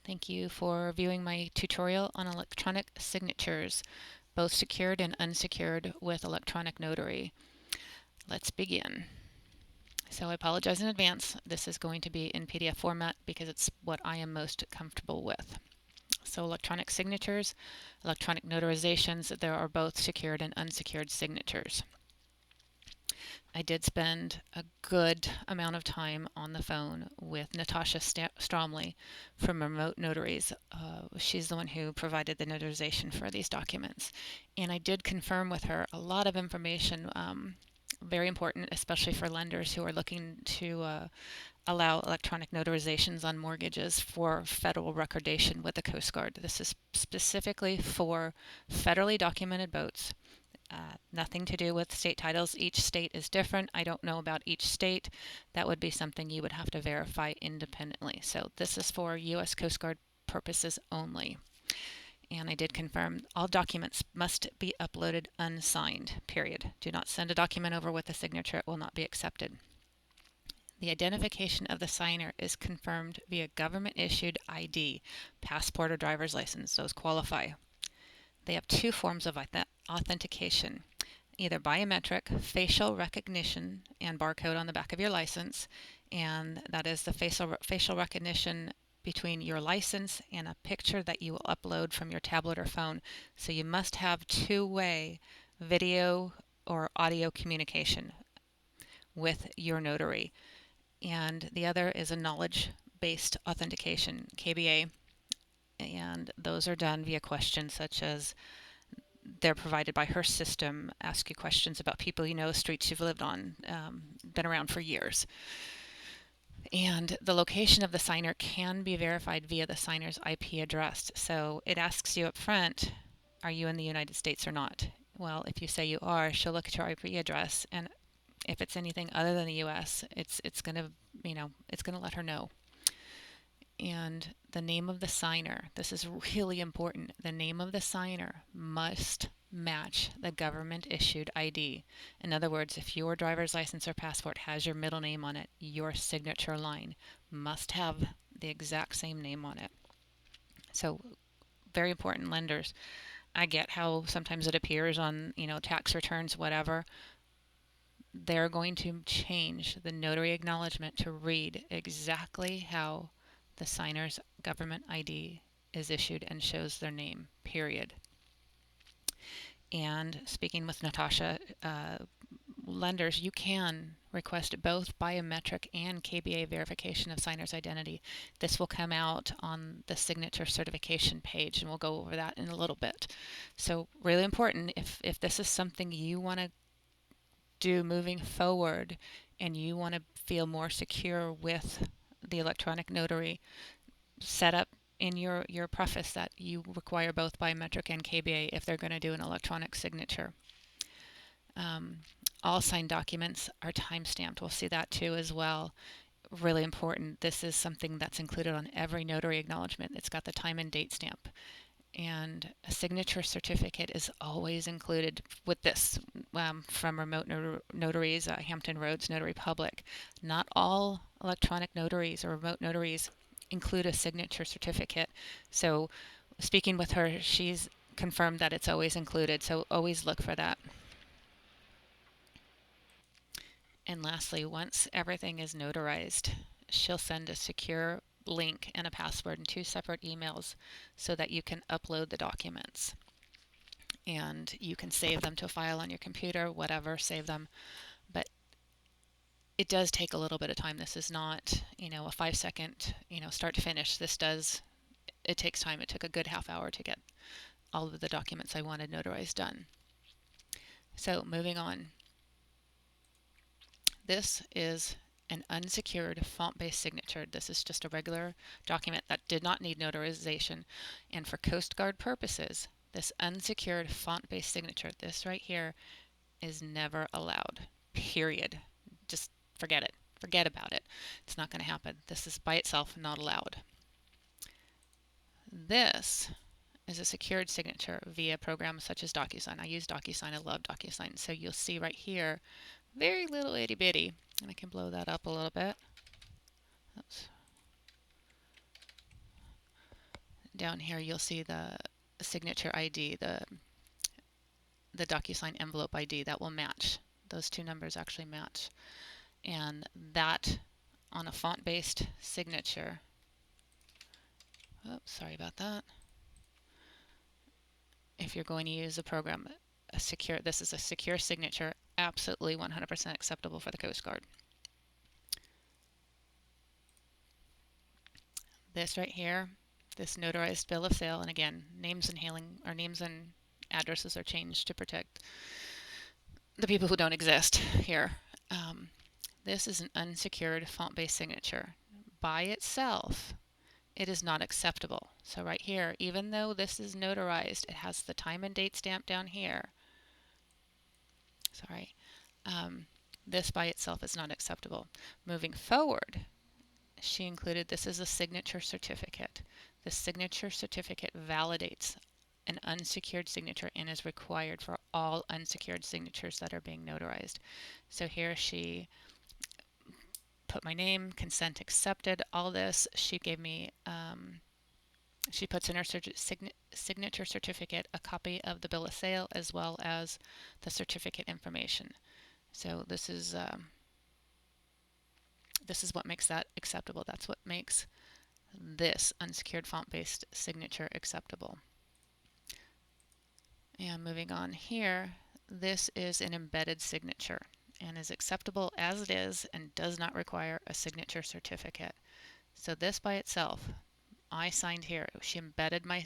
Thank you for viewing my tutorial on electronic signatures, both secured and unsecured with electronic notary. Let's begin. So I apologize in advance. This is going to be in PDF format because it's what I am most comfortable with. So electronic signatures, electronic notarizations, there are both secured and unsecured signatures. I did spend a good amount of time on the phone with Natasha Stromley from Remote Notaries. She's the one who provided the notarization for these documents. And I did confirm with her a lot of information, very important, especially for lenders who are looking to allow electronic notarizations on mortgages for federal recordation with the Coast Guard. This is specifically for federally documented boats. Nothing to do with state titles. Each state is different. I don't know about each state. That would be something you would have to verify independently. So this is for U.S. Coast Guard purposes only. And I did confirm all documents must be uploaded unsigned, period. Do not send a document over with a signature. It will not be accepted. The identification of the signer is confirmed via government-issued ID, passport or driver's license. Those qualify. They have two forms of authentication, either biometric, facial recognition, and barcode on the back of your license, and that is the facial recognition between your license and a picture that you will upload from your tablet or phone. So you must have two-way video or audio communication with your notary. And the other is a knowledge-based authentication, KBA, and those are done via questions such as they're provided by her system, ask you questions about people you know, streets you've lived on, been around for years. And the location of the signer can be verified via the signer's IP address. So it asks you up front, are you in the United States or not? Well, if you say you are, she'll look at your IP address, and if it's anything other than the US, it's going to, it's going to let her know. And the name of the signer, this is really important. The name of the signer must match the government-issued ID. In other words, if your driver's license or passport has your middle name on it, your signature line must have the exact same name on it. So, very important, lenders. I get how sometimes it appears on, tax returns, whatever. They're going to change the notary acknowledgement to read exactly how the signer's government ID is issued and shows their name, period. And speaking with Natasha, lenders, you can request both biometric and KBA verification of signer's identity. This will come out on the signature certification page, and we'll go over that in a little bit. So really important, if this is something you want to do moving forward and you want to feel more secure with the electronic notary, set up in your preface that you require both biometric and KBA if they're going to do an electronic signature. All signed documents are time-stamped. We'll see that too as well. Really important. This is something that's included on every notary acknowledgement. It's got the time and date stamp. And a signature certificate is always included with this from Remote Notaries, Hampton Roads Notary Public. Not all electronic notaries or remote notaries include a signature certificate. So speaking with her, she's confirmed that it's always included, so always look for that. And lastly, once everything is notarized, she'll send a secure link and a password in two separate emails so that you can upload the documents. And you can save them to a file on your computer, whatever, save them. But it does take a little bit of time. This is not, a 5-second, start to finish. It takes time. It took a good half hour to get all of the documents I wanted notarized done. So moving on. This is an unsecured font-based signature. This is just a regular document that did not need notarization. And for Coast Guard purposes, this unsecured font-based signature, this right here, is never allowed. Period. Just forget it. Forget about it. It's not going to happen. This is by itself not allowed. This is a secured signature via programs such as DocuSign. I use DocuSign. I love DocuSign. So you'll see right here, very little itty bitty, and I can blow that up a little bit. Oops. down here you'll see the signature ID, the DocuSign envelope ID that will match. Those two numbers actually match. And that on a font-based signature, oops, sorry about that. If you're going to use a program, this is a secure signature, absolutely 100% acceptable for the Coast Guard. This right here, this notarized bill of sale, and again, names and addresses are changed to protect the people who don't exist here. This is an unsecured font-based signature. By itself, it is not acceptable. So right here, even though this is notarized, it has the time and date stamp down here. Sorry. This by itself is not acceptable. Moving forward, she included this is a signature certificate. The signature certificate validates an unsecured signature and is required for all unsecured signatures that are being notarized. So here she put my name, consent accepted, all this. She gave me, she puts in her signature certificate a copy of the bill of sale as well as the certificate information. So this is what makes that acceptable. That's what makes this unsecured font-based signature acceptable. And moving on here, this is an embedded signature and is acceptable as it is and does not require a signature certificate. So this by itself, I signed here. She embedded my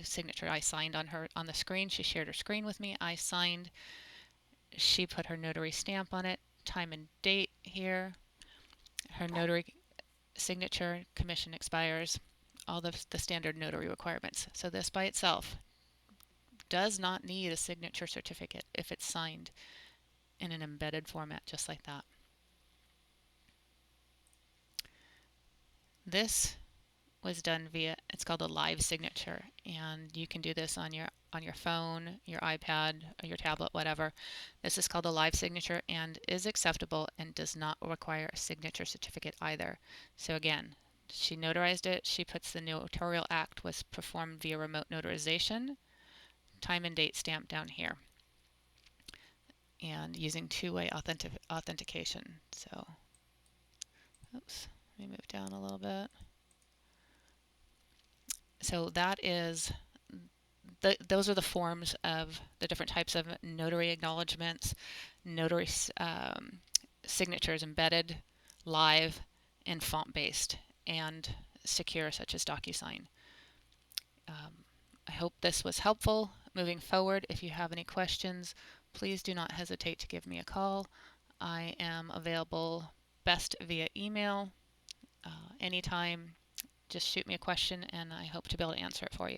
signature. I signed on the screen. She shared her screen with me. I signed. She put her notary stamp on it, time and date here. Her notary signature, commission expires, all the standard notary requirements. So this by itself does not need a signature certificate if it's signed in an embedded format just like that. This was done via, it's called a live signature, and you can do this on your phone, your iPad, or your tablet, whatever. This is called a live signature and is acceptable and does not require a signature certificate either. So again, she notarized it. She puts the notarial act was performed via remote notarization, time and date stamp down here, and using two-way authentication. So, oops, let me move down a little bit. So that is, those are the forms of the different types of notary acknowledgments, notary signatures embedded, live, and font-based, and secure, such as DocuSign. I hope this was helpful. Moving forward, if you have any questions, please do not hesitate to give me a call. I am available best via email anytime. Just shoot me a question and I hope to be able to answer it for you.